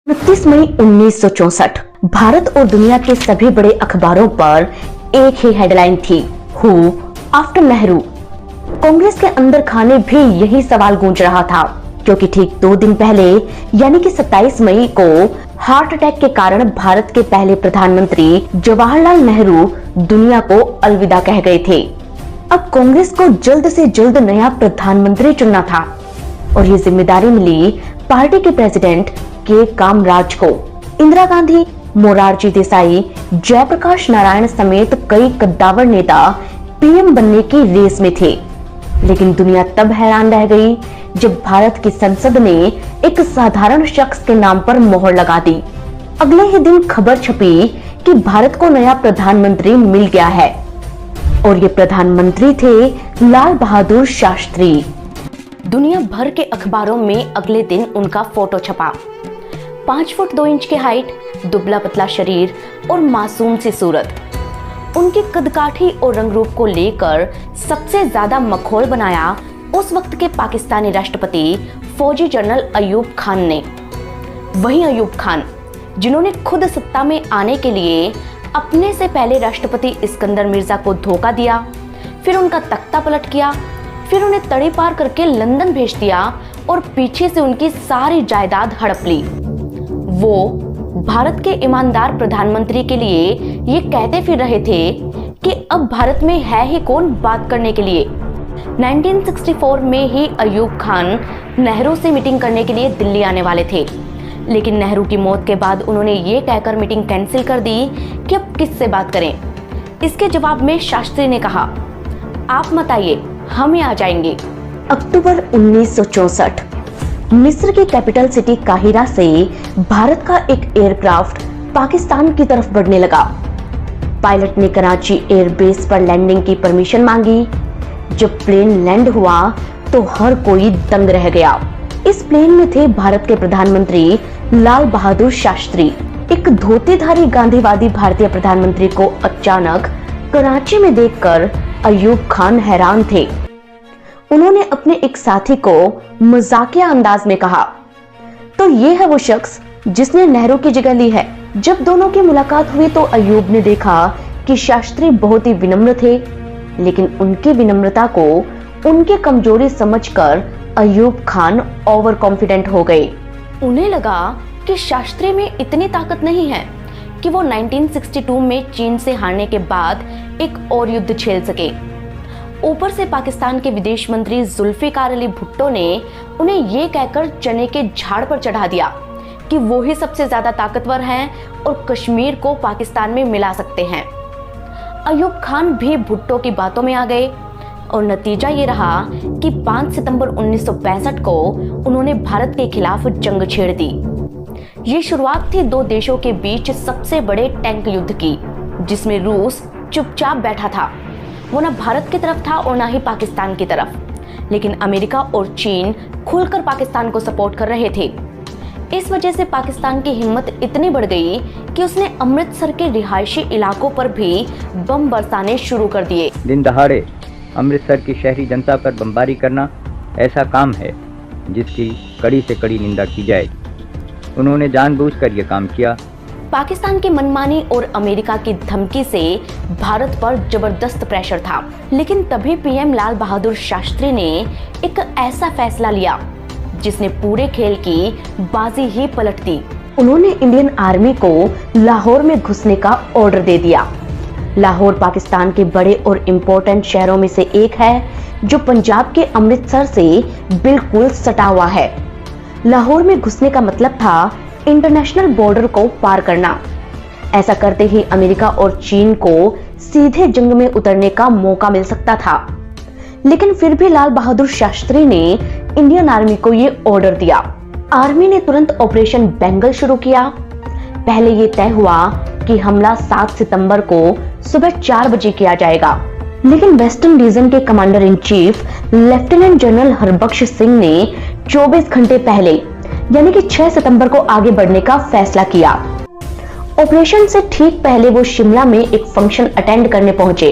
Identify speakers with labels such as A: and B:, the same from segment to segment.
A: 29 मई 1964 भारत और दुनिया के सभी बड़े अखबारों पर एक ही हेडलाइन थी, हु आफ्टर नेहरू। कांग्रेस के अंदर खाने भी यही सवाल गूंज रहा था, क्योंकि ठीक 2 दिन पहले यानी कि 27 मई को हार्ट अटैक के कारण भारत के पहले प्रधानमंत्री जवाहरलाल नेहरू दुनिया को अलविदा कह गए थे। अब कांग्रेस को जल्द से जल्द नया प्रधानमंत्री चुनना था और ये जिम्मेदारी मिली पार्टी के प्रेसिडेंट के कामराज को। इंदिरा गांधी, मोरारजी देसाई, जयप्रकाश नारायण समेत कई कद्दावर नेता पीएम बनने की रेस में थे, लेकिन दुनिया तब हैरान रह गई जब भारत की संसद ने एक साधारण शख्स के नाम पर मोहर लगा दी। अगले ही दिन खबर छपी कि भारत को नया प्रधानमंत्री मिल गया है और ये प्रधानमंत्री थे लाल बहादुर शास्त्री। दुनिया भर के अखबारों में अगले दिन उनका फोटो छपा। 5 फुट 2 इंच की हाइट, दुबला पतला शरीर और मासूम सी सूरत। उनकी कदकाठी और रंग रूप को लेकर सबसे ज्यादा मखौल बनाया उस वक्त के पाकिस्तानी राष्ट्रपति फौजी जनरल अयूब खान ने। वही अयूब खान जिन्होंने खुद सत्ता में आने के लिए अपने से पहले राष्ट्रपति इस्कंदर मिर्जा को धोखा दिया, फिर उनका तख्ता पलट किया, फिर उन्हें तड़ी पार करके लंदन भेज दिया और पीछे से उनकी सारी जायदाद हड़प ली। वो भारत के ईमानदार प्रधानमंत्री के लिए ये कहते फिर रहे थे कि अब भारत में है ही कौन बात करने के लिए। 1964 में ही अयूब खान नेहरू से मीटिंग करने के लिए दिल्ली आने वाले थे, लेकिन नेहरू की मौत के बाद उन्होंने ये कहकर मीटिंग कैंसिल कर दी कि अब किससे बात करें। इसके जवाब में शास्त्री ने कहा, आप मत आइए, हम ही आ जाएंगे। अक्टूबर 1964 मिस्र की कैपिटल सिटी काहिरा से भारत का एक एयरक्राफ्ट पाकिस्तान की तरफ बढ़ने लगा। पायलट ने कराची एयरबेस पर लैंडिंग की परमिशन मांगी। जब प्लेन लैंड हुआ तो हर कोई दंग रह गया। इस प्लेन में थे भारत के प्रधानमंत्री लाल बहादुर शास्त्री। एक धोतीधारी गांधीवादी भारतीय प्रधानमंत्री को अचानक कराची में देखकर अयूब खान हैरान थे। उन्होंने अपने एक साथी को मजाकिया अंदाज में कहा, तो ये है वो शख्स जिसने नेहरू की जगह ली है। जब दोनों की मुलाकात हुई तो अयूब ने देखा कि शास्त्री बहुत ही विनम्र थे, लेकिन उनकी विनम्रता को उनकी कमजोरी समझकर अयूब खान ओवर कॉन्फिडेंट हो गए। उन्हें लगा कि शास्त्री में इतनी ताकत नहीं है कि वो 1962 में चीन से हारने के बाद एक और युद्ध झेल सके। ऊपर से पाकिस्तान के विदेश मंत्री जुल्फिकार अली भुट्टो ने उन्हें ये कहकर चने के झाड़ पर चढ़ा दिया कि वो ही सबसे ज्यादा ताकतवर हैं और कश्मीर को पाकिस्तान में मिला सकते हैं। अयूब खान भी भुट्टो की बातों में आ गए और नतीजा ये रहा कि 5 सितंबर 1965 को उन्होंने भारत के खिलाफ जंग छेड़ दी। ये शुरुआत थी 2 देशों के बीच सबसे बड़े टैंक युद्ध की, जिसमें रूस चुपचाप बैठा था। वो ना भारत की तरफ था और ना ही पाकिस्तान की तरफ, लेकिन अमेरिका और चीन खुलकर पाकिस्तान को सपोर्ट कर रहे थे। इस वजह से पाकिस्तान की हिम्मत इतनी बढ़ गई कि उसने अमृतसर के रिहायशी इलाकों पर भी बम बरसाने शुरू कर दिए।
B: दिन दहाड़े अमृतसर की शहरी जनता पर बमबारी करना ऐसा काम है जिसकी कड़ी से कड़ी निंदा की जाए। उन्होंने जानबूझकर यह काम किया।
A: पाकिस्तान की मनमानी और अमेरिका की धमकी से भारत पर जबरदस्त प्रेशर था, लेकिन तभी पीएम लाल बहादुर शास्त्री ने एक ऐसा फैसला लिया जिसने पूरे खेल की बाजी ही पलट दी। उन्होंने इंडियन आर्मी को लाहौर में घुसने का ऑर्डर दे दिया। लाहौर पाकिस्तान के बड़े और इम्पोर्टेंट शहरों में से एक है, जो पंजाब के अमृतसर से बिल्कुल सटा हुआ है। लाहौर में घुसने का मतलब था इंटरनेशनल बॉर्डर को पार करना। ऐसा करते ही अमेरिका और चीन को सीधे जंग में उतरने का मौका मिल सकता था, लेकिन फिर भी लाल बहादुर शास्त्री ने इंडियन आर्मी को ये ऑर्डर दिया। आर्मी ने तुरंत ऑपरेशन बेंगल शुरू किया। पहले ये तय हुआ कि हमला 7 सितंबर को सुबह 4 बजे किया जाएगा, लेकिन वेस्टर्न डिवीजन के commander in chief lieutenant general Harbaksh Singh ने 24 घंटे पहले यानी कि 6 सितंबर को आगे बढ़ने का फैसला किया। ऑपरेशन से ठीक पहले वो शिमला में एक फंक्शन अटेंड करने पहुंचे,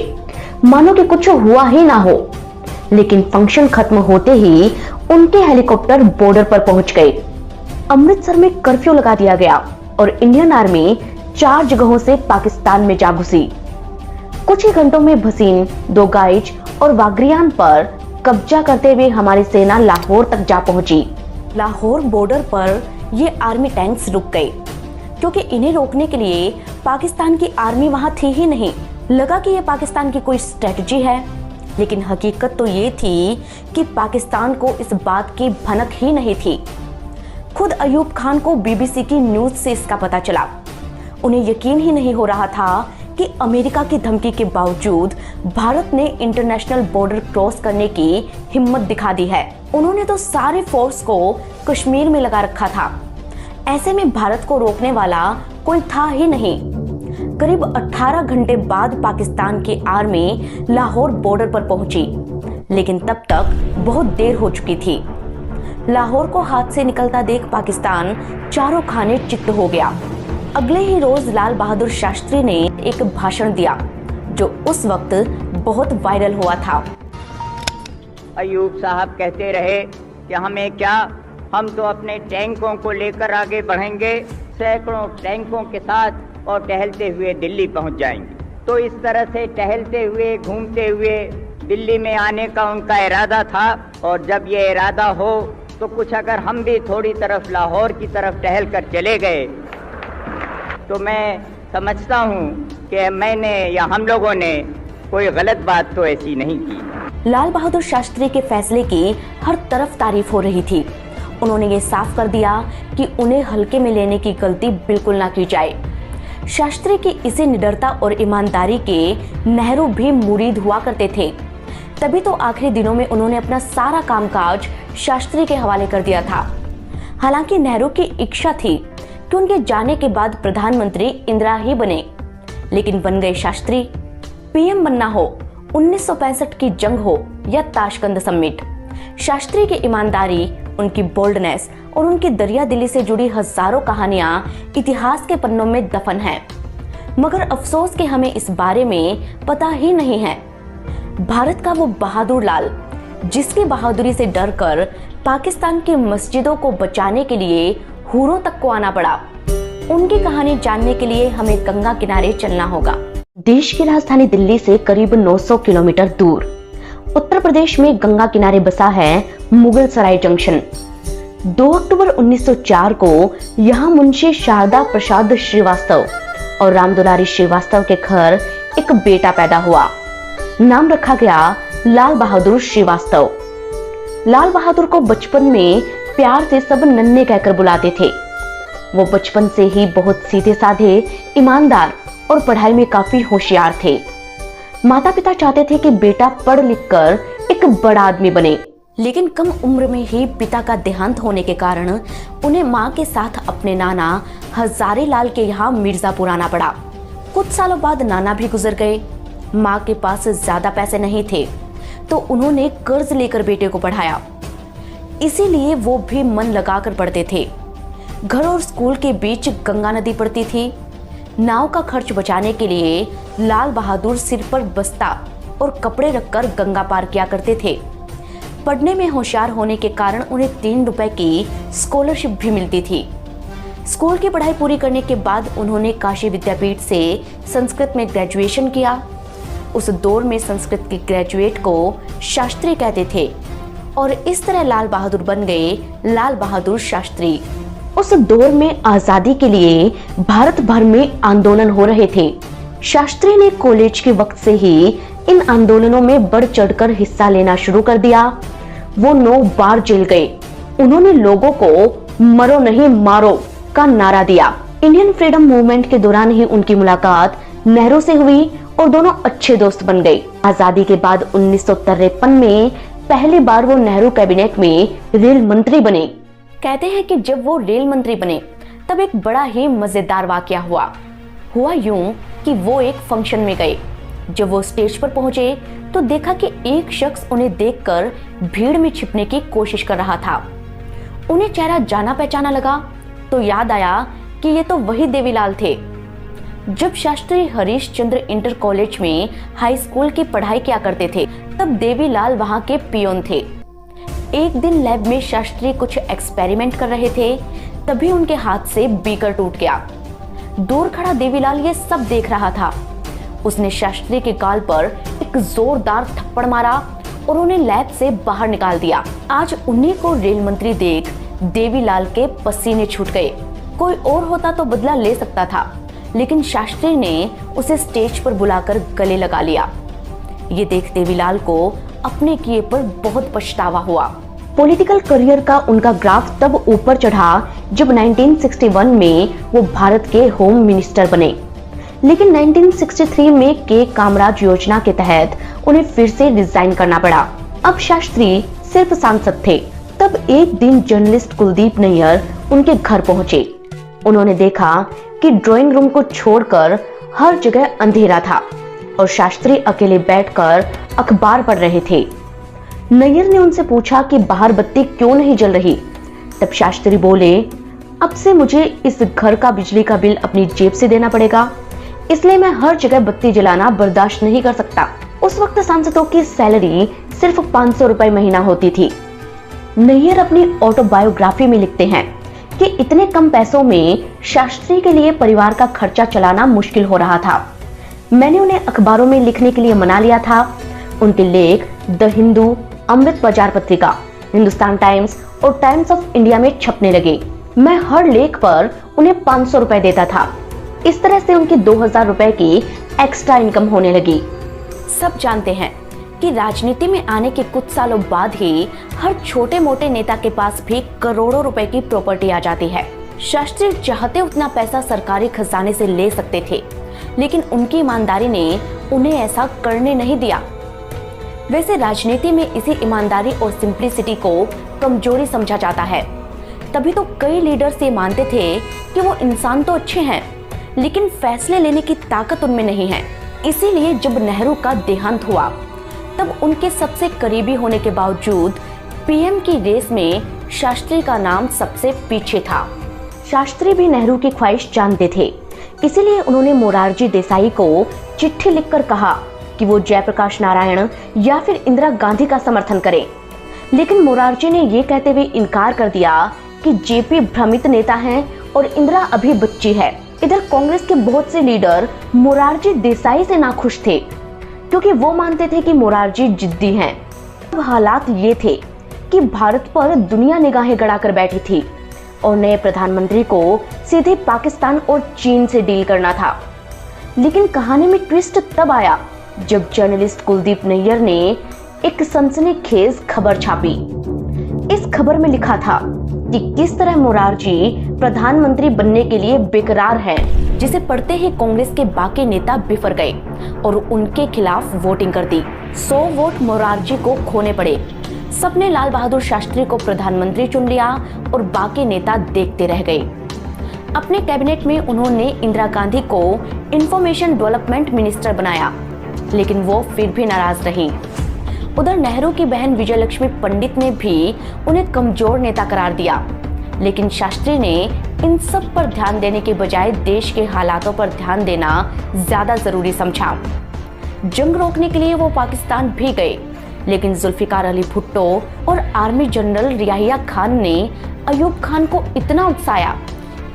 A: मानो कि कुछ हुआ ही ना हो, लेकिन फंक्शन खत्म होते ही उनके हेलीकॉप्टर बॉर्डर पर पहुंच गए। अमृतसर में कर्फ्यू लगा दिया गया और इंडियन आर्मी 4 जगहों से पाकिस्तान में जा घुसी। कुछ ही घंटों में भसीन, दोगाइच और वागरियान पर कब्जा करते हुए हमारी सेना लाहौर तक जा पहुंची। लाहौर बॉर्डर पर ये आर्मी टैंक्स रुक गए क्योंकि इन्हें रोकने के लिए पाकिस्तान की आर्मी वहां थी ही नहीं। लगा कि ये पाकिस्तान की कोई स्ट्रेटजी है, लेकिन हकीकत तो ये थी कि पाकिस्तान को इस बात की भनक ही नहीं थी। खुद अयूब खान को बीबीसी की न्यूज से इसका पता चला। उन्हें यकीन ही नहीं हो रहा था कि अमेरिका की धमकी के बावजूद भारत ने इंटरनेशनल बॉर्डर क्रॉस करने की हिम्मत दिखा दी है। उन्होंने तो सारे फोर्स को कश्मीर में लगा रखा था। ऐसे में भारत को रोकने वाला कोई था ही नहीं। करीब 18 घंटे बाद पाकिस्तान की आर्मी लाहौर बॉर्डर पर पहुंची, लेकिन तब तक बहुत देर हो चुकी थी। लाहौर को हाथ से निकलता देख पाकिस्तान चारों खाने चित्त हो गया। अगले ही रोज लाल बहादुर शास्त्री ने एक भाषण दिया जो उस वक्त बहुत वायरल हुआ था।
B: अयूब साहब कहते रहे कि हमें क्या, हम तो अपने टैंकों को लेकर आगे बढ़ेंगे, सैकड़ों टैंकों के साथ, और टहलते हुए दिल्ली पहुंच जाएंगे। तो इस तरह से टहलते हुए, घूमते हुए दिल्ली में आने का उनका इरादा था। और जब ये इरादा हो तो कुछ अगर हम भी थोड़ी तरफ लाहौर की तरफ टहल कर चले गए तो मैं समझता हूँ कि मैंने या हम लोगों ने कोई गलत बात तो ऐसी नहीं की।
A: लाल बहादुर शास्त्री के फैसले की हर तरफ तारीफ हो रही थी। उन्होंने ये साफ कर दिया कि उन्हें हल्के में लेने की गलती बिल्कुल ना की जाए। शास्त्री की इसी निडरता और ईमानदारी के नेहरू भी मुरीद हुआ करते थे। तभी तो आखिरी दिनों में उन्होंने अपना सारा कामकाज शास्त्री के हवाले कर दिया था। हालांकि नेहरू की इच्छा थी कि उनके जाने के बाद प्रधानमंत्री इंदिरा ही बने, लेकिन बन गए शास्त्री। पीएम बनना हो, 1965 की जंग हो या ताशकंद समिट, शास्त्री की ईमानदारी, उनकी बोल्डनेस और उनकी दरिया दिली से जुड़ी हजारों कहानियां इतिहास के पन्नों में दफन हैं। मगर अफसोस कि हमें इस बारे में पता ही नहीं है। भारत का वो बहादुर लाल, जिसकी बहादुरी से डरकर पाकिस्तान की मस्जिदों को बचाने के लिए हूरों तक को आना पड़ा, उनकी कहानी जानने के लिए हमें गंगा किनारे चलना होगा। देश की राजधानी दिल्ली से करीब 900 किलोमीटर दूर उत्तर प्रदेश में गंगा किनारे बसा है मुगल सराय जंक्शन। 2 अक्टूबर 1904 को यहाँ मुंशी शारदा प्रसाद श्रीवास्तव और रामदुलारी श्रीवास्तव के घर एक बेटा पैदा हुआ। नाम रखा गया लाल बहादुर श्रीवास्तव। लाल बहादुर को बचपन में प्यार से सब नन्हे कहकर बुलाते थे। वो बचपन से ही बहुत सीधे साधे, ईमानदार और पढ़ाई में काफी होशियार थे। माता पिता चाहते थे कि बेटा पढ़ लिख कर एक बड़ा आदमी बने, लेकिन कम उम्र में ही पिता का देहांत होने के कारण उन्हें मां के साथ अपने नाना हजारी लाल के यहाँ मिर्जापुर आना पड़ा। कुछ सालों बाद नाना भी गुजर गए। मां के पास ज्यादा पैसे नहीं थे तो उन्होंने कर्ज लेकर बेटे को पढ़ाया। इसीलिए वो भी मन लगाकर पढ़ते थे। घर और स्कूल के बीच गंगा नदी पड़ती थी। नाव का खर्च बचाने के लिए लाल बहादुर सिर पर बस्ता और कपड़े रखकर गंगा पार किया करते थे। पढ़ने में होशियार होने के कारण उन्हें 3 रुपए की स्कॉलरशिप भी मिलती थी। स्कूल की पढ़ाई पूरी करने के बाद उन्होंने काशी विद्यापीठ से संस्कृत में ग्रेजुएशन किया। उस दौर में संस्कृत के ग्रेजुएट को शास्त्री कहते थे और इस तरह लाल बहादुर बन गए लाल बहादुर शास्त्री। उस दौर में आजादी के लिए भारत भर में आंदोलन हो रहे थे। शास्त्री ने कॉलेज के वक्त से ही इन आंदोलनों में बढ़ चढ़कर हिस्सा लेना शुरू कर दिया। वो 9 बार जेल गए। उन्होंने लोगों को मरो नहीं मारो का नारा दिया। इंडियन फ्रीडम मूवमेंट के दौरान ही उनकी मुलाकात नेहरू से हुई और दोनों अच्छे दोस्त बन गए। आजादी के बाद 1953 में पहली बार वो नेहरू कैबिनेट में रेल मंत्री बने। कहते हैं कि जब वो रेल मंत्री बने तब एक बड़ा ही मजेदार वाकया हुआ यूं कि वो एक फंक्शन में गए। जब वो स्टेज पर पहुंचे तो देखा कि एक शख्स उन्हें देखकर भीड़ में छिपने की कोशिश कर रहा था। उन्हें चेहरा जाना पहचाना लगा तो याद आया कि ये तो वही देवीलाल थे। जब शास्त्री हरीश चंद्र इंटर कॉलेज में हाई स्कूल की पढ़ाई किया करते थे तब देवीलाल वहां के पियोन थे। एक दिन लैब में शास्त्री कुछ एक्सपेरिमेंट कर रहे थे तभी उनके हाथ से बीकर टूट गया। दूर खड़ा देवीलाल ये सब देख रहा था। उसने शास्त्री के गाल पर एक जोरदार थप्पड़ मारा और उन्हें लैब से बाहर निकाल दिया। आज उन्हीं को रेल मंत्री देख देवीलाल के पसीने छूट गए। कोई और होता तो बदला ले सकता था, लेकिन शास्त्री ने उसे स्टेज पर बुलाकर गले लगा लिया। ये देख देवीलाल को अपने किए पर बहुत पछतावा हुआ। पॉलिटिकल करियर का उनका ग्राफ तब ऊपर चढ़ा जब 1961 में वो भारत के होम मिनिस्टर बने, लेकिन 1963 में के कामराज योजना के तहत उन्हें फिर से रिजाइन करना पड़ा। अब शास्त्री सिर्फ सांसद थे। तब एक दिन जर्नलिस्ट कुलदीप नैयर उनके घर पहुंचे। उन्होंने देखा कि ड्राइंग रूम को छोड़कर हर जगह अंधेरा था और शास्त्री अकेले बैठकर अखबार पढ़ रहे थे। नैयर ने उनसे पूछा कि बाहर बत्ती क्यों नहीं जल रही। तब शास्त्री बोले, अब से मुझे इस घर का बिजली का बिल अपनी जेब से देना पड़ेगा, इसलिए मैं हर जगह बत्ती जलाना बर्दाश्त नहीं कर सकता। उस वक्त सांसदों की सैलरी सिर्फ 500 रुपए महीना होती थी। नैयर अपनी ऑटोबायोग्राफी में लिखते हैं कि इतने कम पैसों में शास्त्री के लिए परिवार का खर्चा चलाना मुश्किल हो रहा था। मैंने उन्हें अखबारों में लिखने के लिए मना लिया था। उनके लेख द हिंदू, अमृत बाजार पत्रिका, हिंदुस्तान टाइम्स और टाइम्स ऑफ इंडिया में छपने लगे। मैं हर लेख पर उन्हें 500 रुपए देता था। इस तरह से उनकी 2000 रुपए की एक्स्ट्रा इनकम होने लगी। सब जानते हैं कि राजनीति में आने के कुछ सालों बाद ही हर छोटे मोटे नेता के पास भी करोड़ों रुपए की प्रॉपर्टी आ जाती है। शास्त्री चाहते उतना पैसा सरकारी खजाने से ले सकते थे, लेकिन उनकी ईमानदारी ने उन्हें ऐसा करने नहीं दिया। वैसे राजनीति में इसी ईमानदारी और सिंप्लिसिटी को कमजोरी समझा जाता है। तभी तो कई लीडर्स ये मानते थे कि वो इंसान तो अच्छे हैं, लेकिन फैसले लेने की ताकत उनमें नहीं है। इसीलिए जब नेहरू का देहांत हुआ, तब उनके सबसे करीबी होने के बावजूद पीएम की रेस में शास्त्री का नाम सबसे पीछे था। शास्त्री भी नेहरू की ख्वाहिश जानते थे, इसीलिए उन्होंने मोरारजी देसाई को चिट्ठी लिखकर कहा कि वो जयप्रकाश नारायण या फिर इंदिरा गांधी का समर्थन करें। लेकिन मोरारजी ने ये कहते हुए इनकार कर दिया कि जेपी भ्रमित नेता हैं और इंदिरा अभी बच्ची है। इधर कांग्रेस के बहुत से लीडर मोरारजी देसाई से नाखुश थे, क्योंकि वो मानते थे कि मोरारजी जिद्दी हैं। अब हालात ये थे कि भारत पर दुनिया निगाहें गड़ाकर बैठी थी और नए प्रधानमंत्री को सीधे पाकिस्तान और चीन से डील करना था। लेकिन कहानी में ट्विस्ट तब आया जब जर्नलिस्ट कुलदीप नैयर ने एक सनसनीखेज खबर छापी। इस खबर में लिखा था कि किस तरह मोरारजी प्रधानमंत्री बनने के लिए बेकरार हैं, जिसे पढ़ते ही कांग्रेस के बाकी नेता बिफर गए और उनके खिलाफ वोटिंग कर दी। 100 वोट मोरारजी को खोने पड़े। सबने लाल बहादुर शास्त्री को प्रधानमंत्री चुन लिया और बाकी नेता देखते रह गए। अपने कैबिनेट में उन्होंने इंदिरा गांधी को इंफॉर्मेशन डेवलपमेंट मिनिस्टर बनाया, लेकिन वो फिर भी नाराज रही। उधर नेहरू की बहन विजयलक्ष्मी पंडित ने भी उन्हें कमजोर नेता करार दिया, लेकिन शास्त्री ने इन सब पर ध्यान देने के बजाय देश के हालातों पर ध्यान देना ज्यादा जरूरी समझा। जंग रोकने के लिए वो पाकिस्तान भी गए, लेकिन जुल्फिकार अली भुट्टो और आर्मी जनरल रियाहिया खान ने अयूब खान को इतना उकसाया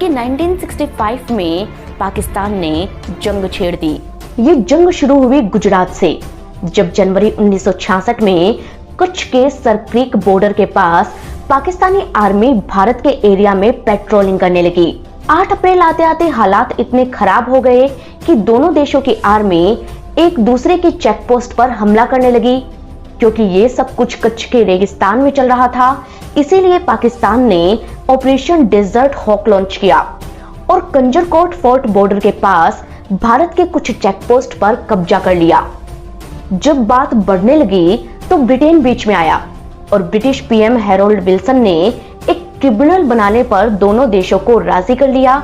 A: कि 1965 में पाकिस्तान ने जंग छेड़ दी। ये जंग शुरू हुई गुजरात से, जब जनवरी 1966 में कच्छ के सरक्रीक बॉर्डर के पास पाकिस्तानी आर्मी भारत के एरिया में पेट्रोलिंग करने लगी। 8 अप्रैल आते आते हालात इतने खराब हो गए कि दोनों देशों की आर्मी एक दूसरे की चेक पोस्ट पर हमला करने लगी। क्योंकि ये सब कुछ कच्छ के रेगिस्तान में चल रहा था, इसीलिए पाकिस्तान ने ऑपरेशन डेजर्ट हॉक लॉन्च किया और कंजरकोट फोर्ट बॉर्डर के पास भारत के कुछ चेक पोस्ट पर कब्जा कर लिया। जब बात बढ़ने लगी तो ब्रिटेन बीच में आया और ब्रिटिश पीएम हैरोल्ड विल्सन ने एक ट्रिब्यूनल बनाने पर दोनों देशों को राजी कर लिया।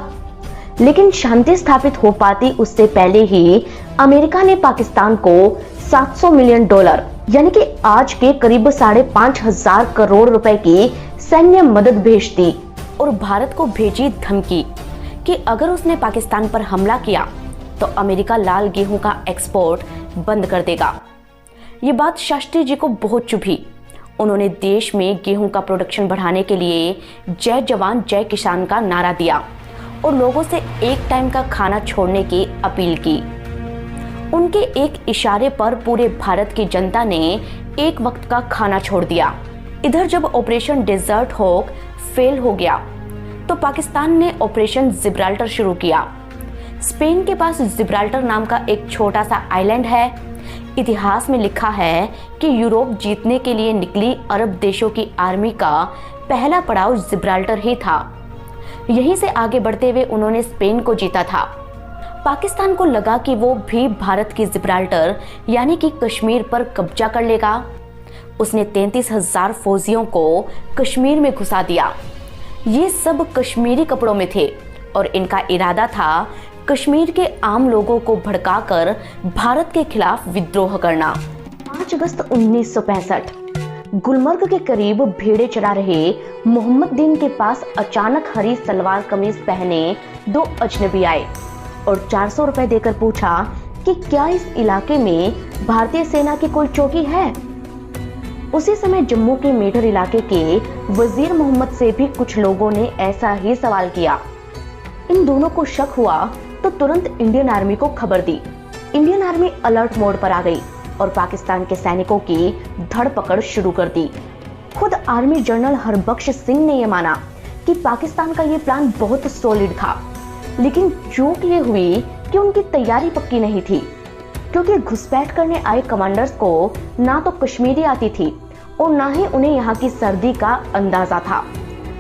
A: लेकिन शांति स्थापित हो पाती उससे पहले ही अमेरिका ने पाकिस्तान को $700 मिलियन यानी कि आज के करीब 5,500 करोड़ रुपए की सैन्य मदद भेज दी और भारत को भेजी धमकी कि अगर उसने पाकिस्तान पर हमला किया तो अमेरिका लाल गेहूं का एक्सपोर्ट बंद कर देगा। ये बात शास्त्री जी को बहुत चुभी उन्होंने देश में गेहूं का प्रोडक्शन बढ़ाने के लिए जय जवान जय किसान का नारा दिया और लोगों से एक टाइम का खाना छोड़ने की अपील की। उनके एक इशारे पर पूरे भारत की जनता ने एक वक्त का खाना छोड़ दिया। इधर जब ऑपरेशन डेजर्ट हॉक फेल हो गया तो पाकिस्तान ने ऑपरेशन जिब्राल्टर शुरू किया। स्पेन के पास जिब्राल्टर नाम का एक छोटा सा आइलैंड है। इतिहास में लिखा है कि यूरोप जीतने के लिए निकली अरब देशों की आर्मी का पहला पड़ाव जिब्राल्टर ही था। यहीं से आगे बढ़ते हुए उन्होंने स्पेन को जीता था। पाकिस्तान को लगा कि वो भी भारत की जिब्राल्टर यानी कि कश्मीर पर कब्जा कर लेगा। उसने 33,000 फौजियों को कश्मीर में घुसा दिया। ये सब कश्मीरी कपड़ों में थे और इनका इरादा था कश्मीर के आम लोगों को भड़काकर भारत के खिलाफ विद्रोह करना। 5 अगस्त 1965 गुलमर्ग के करीब भेड़े चरा रहे मोहम्मद दीन के पास अचानक हरी सलवार कमीज पहने 2 अजनबी आए और 400 रुपए देकर पूछा कि क्या इस इलाके में भारतीय सेना की कोई चौकी है। उसी समय जम्मू के मेडर इलाके के वजीर मोहम्मद से भी कुछ लोगों ने ऐसा ही सवाल किया। इन दोनों को शक हुआ तो तुरंत इंडियन आर्मी को खबर दी। इंडियन आर्मी अलर्ट मोड पर आ गई और पाकिस्तान के सैनिकों की धरपकड़ शुरू कर दी। खुद आर्मी जनरल हरबख्श सिंह ने यह माना कि पाकिस्तान का ये प्लान बहुत सॉलिड था, लेकिन चूक ये हुई कि उनकी तैयारी पक्की नहीं थी, क्योंकि घुसपैठ करने आए कमांडर्स को ना तो कश्मीरी आती थी और ना ही उन्हें यहाँ की सर्दी का अंदाजा था।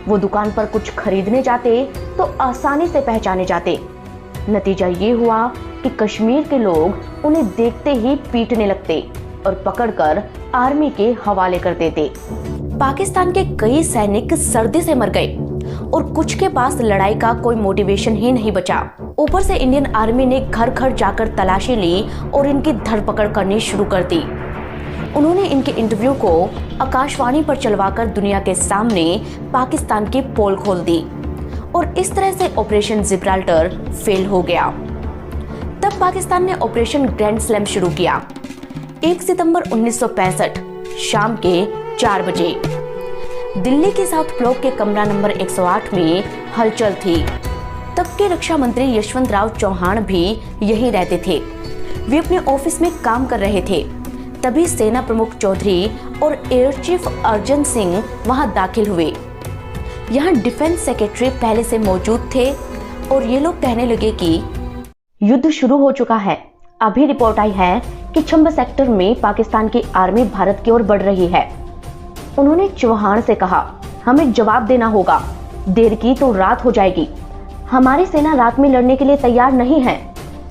A: वो दुकान पर कुछ खरीदने जाते तो आसानी से पहचाने जाते। नतीजा ये हुआ कि कश्मीर के लोग उन्हें देखते ही पीटने लगते और पकड़कर आर्मी के हवाले कर देते। पाकिस्तान के कई सैनिक सर्दी से मर गए और कुछ के पास लड़ाई का कोई मोटिवेशन ही नहीं बचा। ऊपर से इंडियन आर्मी ने घर घर जाकर तलाशी ली और इनकी धरपकड़ करनी शुरू कर दी। उन्होंने इनके इंटरव्यू को आकाशवाणी पर चलवाकर दुनिया के सामने पाकिस्तान की पोल खोल दी और इस तरह से ऑपरेशन जिब्राल्टर फेल हो गया। तब पाकिस्तान ने ऑपरेशन ग्रैंड स्लैम शुरू किया। 1 सितंबर 1965 शाम के 4 बजे दिल्ली के साउथ ब्लॉक के कमरा नंबर 108 में हलचल थी। तब के रक्षा मंत्री यशवंत राव चौहान भी यहीं रहते थे। वे अपने ऑफिस में काम कर रहे थे। तभी सेना प्रमुख चौधरी और एयर चीफ अर्जन सिंह वहां दाखिल हुए। यहाँ डिफेंस सेक्रेटरी पहले से मौजूद थे और ये लोग कहने लगे कि युद्ध शुरू हो चुका है। अभी रिपोर्ट आई है कि छंब सेक्टर में पाकिस्तान की आर्मी भारत की ओर बढ़ रही है। उन्होंने चौहान से कहा, हमें जवाब देना होगा, देर की तो रात हो जाएगी। हमारी सेना रात में लड़ने के लिए तैयार नहीं है।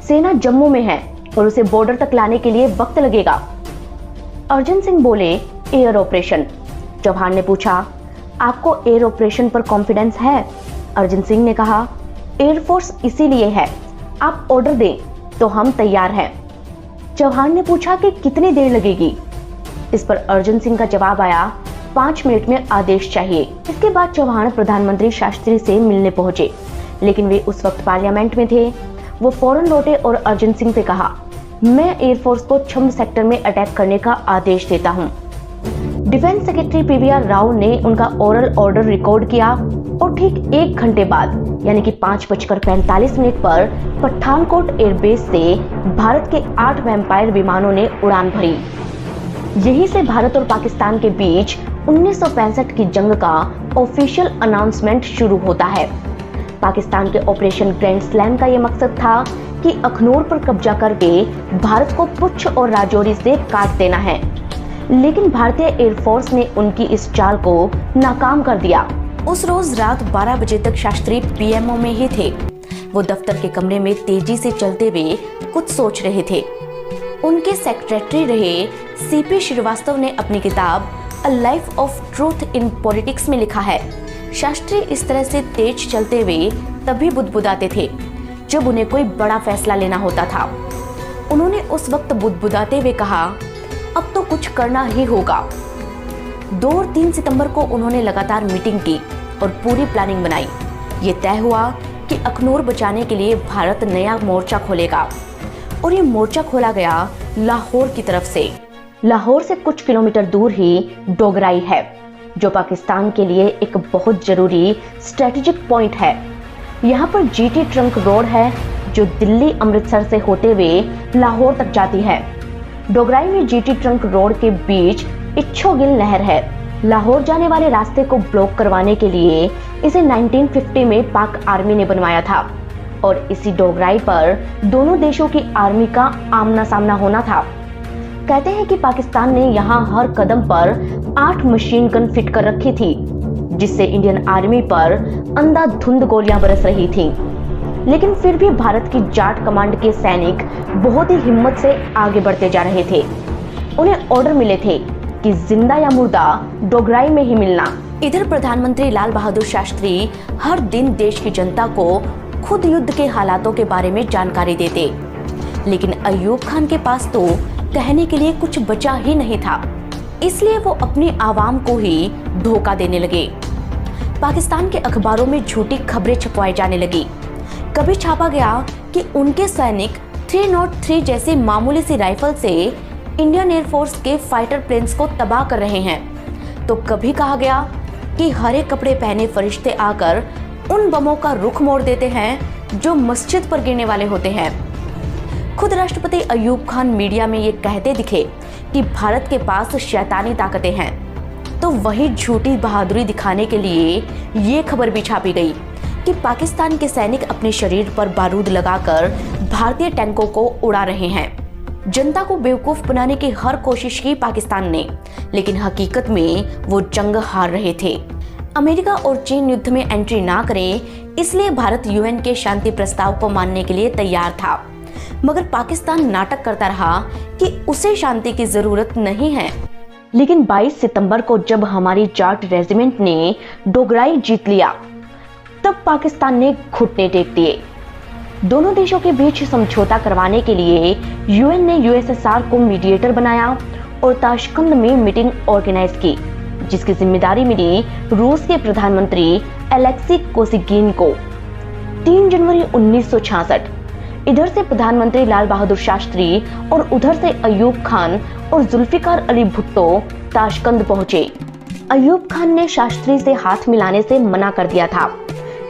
A: सेना जम्मू में है और उसे बॉर्डर तक लाने के लिए वक्त लगेगा। अर्जन सिंह बोले, एयर ऑपरेशन। चौहान ने पूछा, आपको एयर ऑपरेशन पर कॉन्फिडेंस है? अर्जन सिंह ने कहा, एयरफोर्स इसीलिए है, आप ऑर्डर दें तो हम तैयार हैं। चौहान ने पूछा कि कितनी देर लगेगी। इस पर अर्जन सिंह का जवाब आया, 5 मिनट में आदेश चाहिए। इसके बाद चौहान प्रधानमंत्री शास्त्री से मिलने पहुंचे, लेकिन वे उस वक्त पार्लियामेंट में थे। वो फौरन लौटे और अर्जन सिंह से कहा, मैं एयरफोर्स को छंब सेक्टर में अटैक करने का आदेश देता हूं। डिफेंस सेक्रेटरी पीवीआर राव ने उनका ओरल ऑर्डर रिकॉर्ड किया और ठीक 1 घंटे बाद यानी कि 5:45 पर पठानकोट एयरबेस से भारत के 8 वैम्पायर विमानों ने उड़ान भरी। यहीं से भारत और पाकिस्तान के बीच 1965 की जंग का ऑफिशियल अनाउंसमेंट शुरू होता है। पाकिस्तान के ऑपरेशन ग्रैंड स्लैम का यह मकसद था कि अखनूर पर कब्जा करके भारत को पुंछ और राजौरी से काट देना है, लेकिन भारतीय एयरफोर्स ने उनकी इस चाल को नाकाम कर दिया। उस रोज रात 12 बजे तक शास्त्री पीएमओ में ही थे। वो दफ्तर के कमरे में तेजी से चलते हुए कुछ सोच रहे थे। उनके सेक्रेटरी रहे सीपी श्रीवास्तव ने अपनी किताब a life of truth in politics में लिखा है, शास्त्री इस तरह से तेज चलते हुए तभी बुदबुदाते थे जब उन्हें कोई बड़ा फैसला लेना होता था। उन्होंने उस वक्त बुदबुदाते हुए कहा, अब तो कुछ करना ही होगा। 2 और 3 सितंबर को उन्होंने लगातार मीटिंग की और पूरी प्लानिंग बनाई। ये तय हुआ कि अखनूर बचाने के लिए भारत नया मोर्चा खोलेगा और ये मोर्चा खोला गया लाहौर की तरफ से। लाहौर से कुछ किलोमीटर दूर ही डोगराई है, जो पाकिस्तान के लिए एक बहुत जरूरी स्ट्रेटेजिक पॉइंट है। यहाँ पर जीटी ट्रंक रोड है जो दिल्ली अमृतसर से होते हुए लाहौर तक जाती है। डोगराई में जीटी ट्रंक रोड के बीच इच्छोगिल नहर है। लाहौर जाने वाले रास्ते को ब्लॉक करवाने के लिए इसे 1950 में पाक आर्मी ने बनवाया था और इसी डोगराई पर दोनों देशों की आर्मी का आमना सामना होना था। कहते हैं कि पाकिस्तान ने यहाँ हर कदम पर 8 मशीन गन फिट कर रखी थी, जिससे इंडियन आर्मी पर अंधाधुंध गोलियां बरस रही थीं। लेकिन फिर भी भारत की जाट कमांड के सैनिक बहुत ही हिम्मत से आगे बढ़ते जा रहे थे। उन्हें ऑर्डर मिले थे कि जिंदा या मुर्दा डोगराई में ही मिलना। इधर प्रधानमंत्री लाल बहादुर शास्त्री हर दिन देश की जनता को खुद युद्ध के हालातों के बारे में जानकारी देते, लेकिन अय्यूब खान के पास तो कहने के लिए कुछ बचा ही नहीं था। इसलिए वो अपनी आवाम को ही धोखा देने लगे। पाकिस्तान के अखबारों में झूठी खबरें छपवाई जाने लगी। कभी छापा गया कि उनके सैनिक 303 जैसी मामूली सी राइफल से इंडियन एयरफोर्स के फाइटर प्लेन्स को तबाह कर रहे हैं, तो कभी कहा गया कि हरे कपड़े पहने फरिश्ते आकर उन बमों का रुख मोड़ देते हैं जो मस्जिद पर गिरने वाले होते हैं। खुद राष्ट्रपति अय्यूब खान मीडिया में ये कहते दिखे कि भारत के पास शैतानी ताकतें हैं, तो वही झूठी बहादुरी दिखाने के लिए ये खबर भी छापी गई कि पाकिस्तान के सैनिक अपने शरीर पर बारूद लगाकर भारतीय टैंकों को उड़ा रहे हैं। जनता को बेवकूफ बनाने की हर कोशिश की पाकिस्तान ने, लेकिन हकीकत में वो जंग हार रहे थे। अमेरिका और चीन युद्ध में एंट्री ना करें, इसलिए भारत यूएन के शांति प्रस्ताव को मानने के लिए तैयार था, मगर पाकिस्तान नाटक करता रहा कि उसे शांति की जरूरत नहीं है। लेकिन 22 सितंबर को जब हमारी जाट रेजिमेंट ने डोगराई जीत लिया, तब पाकिस्तान ने घुटने टेक दिए। दोनों देशों के बीच समझौता करवाने के लिए यूएन ने यूएसएसआर को मीडिएटर बनाया और ताशकंद में मीटिंग ऑर्गेनाइज की, जिसकी जिम्मेदारी मिली रूस के प्रधानमंत्री एलेक्सी कोसिगिन को। 3 जनवरी 1966 इधर से प्रधानमंत्री लाल बहादुर शास्त्री और उधर से अय्यूब खान और जुल्फिकार अली भुट्टो ताशकंद पहुंचे। अय्यूब खान ने शास्त्री से हाथ मिलाने से मना कर दिया था,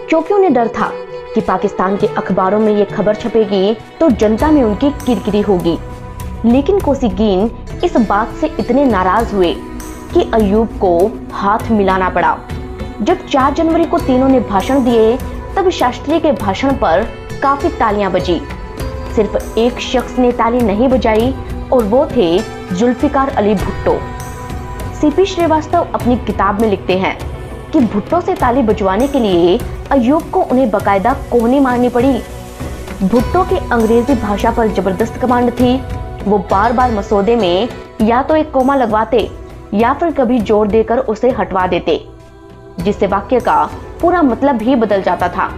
A: क्योंकि उन्हें डर था कि पाकिस्तान के अखबारों में ये खबर छपेगी तो जनता में उनकी किरकिरी होगी। लेकिन कोसिगिन इस बात से इतने नाराज हुए कि अय्यूब को हाथ मिलाना पड़ा। जब 4 जनवरी को तीनों ने भाषण दिए, तब शास्त्री के भाषण पर काफी तालियां बजी। सिर्फ एक शख्स ने ताली नहीं बजाई और वो थे जुल्फिकार अली भुट्टो। सीपी श्रीवास्तव अपनी किताब में लिखते हैं कि भुट्टो से ताली बजवाने के लिए अय्यूब को उन्हें बकायदा कोहनी मारनी पड़ी। भुट्टो की अंग्रेजी भाषा पर जबरदस्त कमांड थी। वो बार बार मसौदे में या तो एक कोमा लगवाते या फिर कभी जोर देकर उसे हटवा देते, जिससे वाक्य का पूरा मतलब ही बदल जाता था।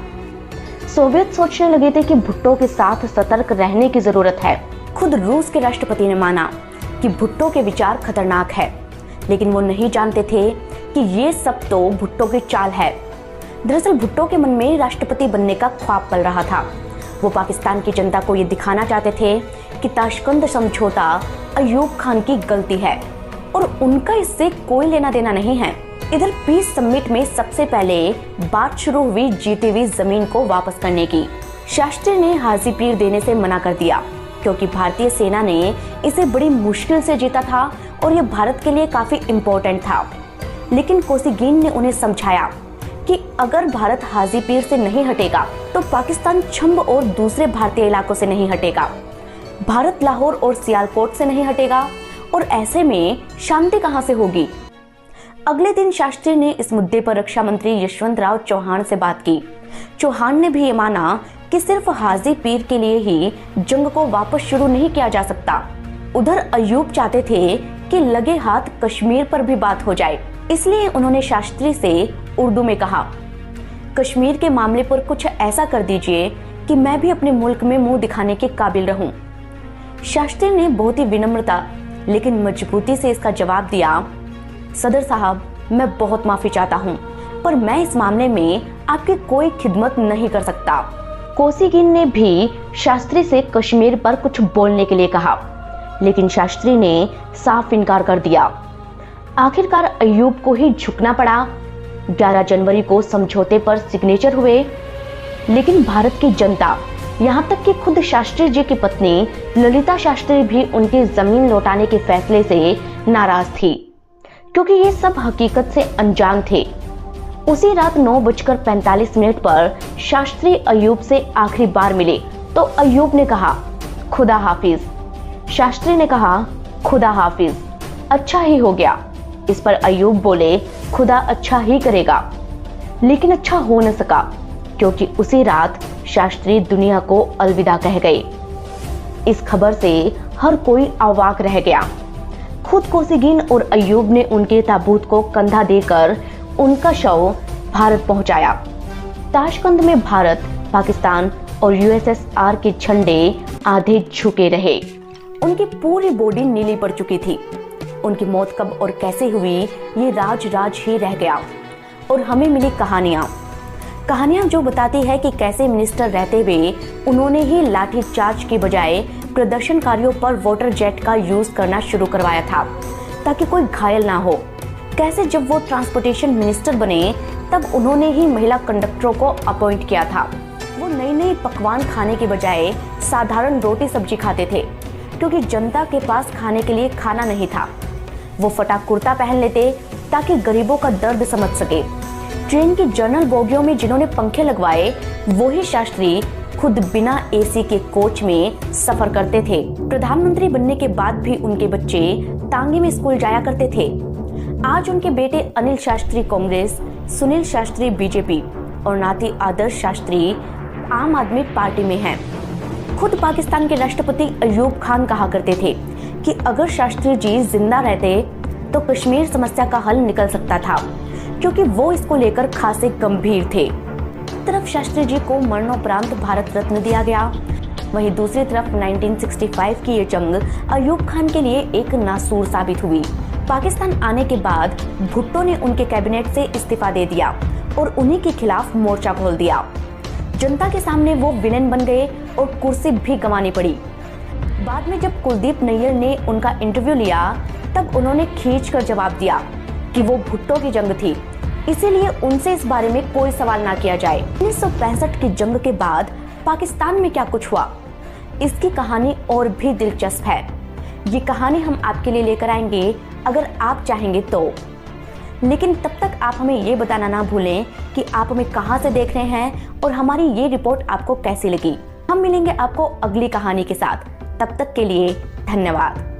A: सोवियत सोचने लगे थे कि भुट्टो के साथ सतर्क रहने की जरूरत है। खुद रूस के राष्ट्रपति ने माना कि भुट्टो के विचार खतरनाक है, लेकिन वो नहीं जानते थे कि ये सब तो भुट्टो की चाल है। दरअसल भुट्टो के मन में राष्ट्रपति बनने का ख्वाब पल रहा था। वो पाकिस्तान की जनता को ये दिखाना चाहते थे कि ताशकंद समझौता अय्यूब खान की गलती है और उनका इससे कोई लेना देना नहीं है। इधर पीस समिट में सबसे पहले बात शुरू हुई जीती हुई जमीन को वापस करने की। शास्त्री ने हाजी पीर देने से मना कर दिया, क्योंकि भारतीय सेना ने इसे बड़ी मुश्किल से जीता था और ये भारत के लिए काफी इम्पोर्टेंट था। लेकिन कोसिगिन ने उन्हें समझाया कि अगर भारत हाजी पीर से नहीं हटेगा तो पाकिस्तान छंब और दूसरे भारतीय इलाकों से नहीं हटेगा। भारत लाहौर और सियालकोट से नहीं हटेगा और ऐसे में शांति कहां से होगी। अगले दिन शास्त्री ने इस मुद्दे पर रक्षा मंत्री यशवंतराव चौहान से बात की। चौहान ने भी ये माना कि सिर्फ हाजी पीर के लिए ही जंग को वापस शुरू नहीं किया जा सकता। उधर अय्यूब चाहते थे कि लगे हाथ कश्मीर पर भी बात हो जाए, इसलिए उन्होंने शास्त्री से उर्दू में कहा, कश्मीर के मामले पर कुछ ऐसा कर दीजिए कि मैं भी अपने मुल्क में मुंह दिखाने के काबिल रहूं। शास्त्री ने बहुत ही विनम्रता लेकिन मजबूती से इसका जवाब दिया, सदर साहब, मैं बहुत माफी चाहता हूं, पर मैं इस मामले में आपकी कोई खिदमत नहीं कर सकता। कोसिगिन ने भी शास्त्री से कश्मीर पर कुछ बोलने के लिए कहा, लेकिन शास्त्री ने साफ इनकार कर दिया। आखिरकार अय्यूब को ही झुकना पड़ा। 11 जनवरी को समझौते पर सिग्नेचर हुए, लेकिन भारत की जनता, यहां तक कि खुद शास्त्री जी की पत्नी ललिता शास्त्री भी उनकी जमीन लौटाने के फैसले से नाराज थी, क्योंकि ये सब हकीकत से अनजान थे। उसी रात 9:45 पर शास्त्री अय्यूब से आखिरी बार मिले तो अय्यूब ने कहा खुदा हाफिज। शास्त्री ने कहा खुदा हाफिज, अच्छा ही हो गया। इस पर अय्यूब बोले खुदा अच्छा ही करेगा, लेकिन अच्छा हो न सका, क्योंकि उसी रात शास्त्री दुनिया को अलविदा कह गए। इस खबर से हर कोई अवाक रह गया। खुद कोसिगिन और अय्यूब ने उनके ताबूत को कंधा देकर उनका शव भारत पहुंचाया। ताशकंद में भारत, पाकिस्तान और यूएसएसआर के झंडे आधे झुके रहे। उनकी पूरी बॉडी नीली पड़ चुकी थी। उनकी मौत कब और कैसे हुई ये राज ही रह गया। और हमें मिली कहानियां जो बताती है कि कैसे मिनिस्टर रहते हुए उन्होंने ही लाठी चार्ज के बजाय प्रदर्शनकारियों पर वाटर जेट का यूज करना शुरू करवाया था ताकि कोई घायल ना हो। कैसे जब वो ट्रांसपोर्टेशन मिनिस्टर बने तब उन्होंने ही महिला कंडक्टरों को अपॉइंट किया था। वो नई पकवान खाने के बजाय साधारण रोटी सब्जी खाते थे, क्योंकि जनता के पास खाने के लिए खाना नहीं था। वो फटा कुर्ता पहन लेते ताकि गरीबों का दर्द समझ सके। ट्रेन की जनरल बोगियों में जिन्होंने पंखे लगवाए वही शास्त्री खुद बिना एसी के कोच में सफर करते थे। प्रधानमंत्री बनने के बाद भी उनके बच्चे तांगे में स्कूल जाया करते थे। आज उनके बेटे अनिल शास्त्री कांग्रेस, सुनील शास्त्री बीजेपी और नाती आदर्श शास्त्री आम आदमी पार्टी में हैं। खुद पाकिस्तान के राष्ट्रपति अय्यूब खान कहा करते थे कि अगर शास्त्री जी जिंदा रहते तो कश्मीर समस्या का हल निकल सकता था, क्योंकि वो इसको लेकर खासे गंभीर थे। एक तरफ शास्त्री जी को मरणोपरांत भारत रत्न दिया गया, वहीं दूसरी तरफ 1965 की ये जंग अय्यूब खान के लिए एक नासूर साबित हुई। पाकिस्तान आने के बाद भुट्टो ने उनके कैबिनेट से इस्तीफा दे दिया और उन्हीं के खिलाफ मोर्चा खोल दिया। जनता के सामने वो विलेन बन गए और कुर्सी भी गंवानी पड़ी। बाद में जब कुलदीप नैयर ने उनका इंटरव्यू लिया तब उन्होंने खींचकर जवाब दिया कि वो भुट्टो की जंग थी, इसीलिए उनसे इस बारे में कोई सवाल ना किया जाए। 1965 की जंग के बाद पाकिस्तान में क्या कुछ हुआ, इसकी कहानी और भी दिलचस्प है। ये कहानी हम आपके लिए लेकर आएंगे अगर आप चाहेंगे तो। लेकिन तब तक आप हमें ये बताना ना भूलें कि आप हमें कहां से देख रहे हैं और हमारी ये रिपोर्ट आपको कैसी लगी। हम मिलेंगे आपको अगली कहानी के साथ। तब तक के लिए धन्यवाद।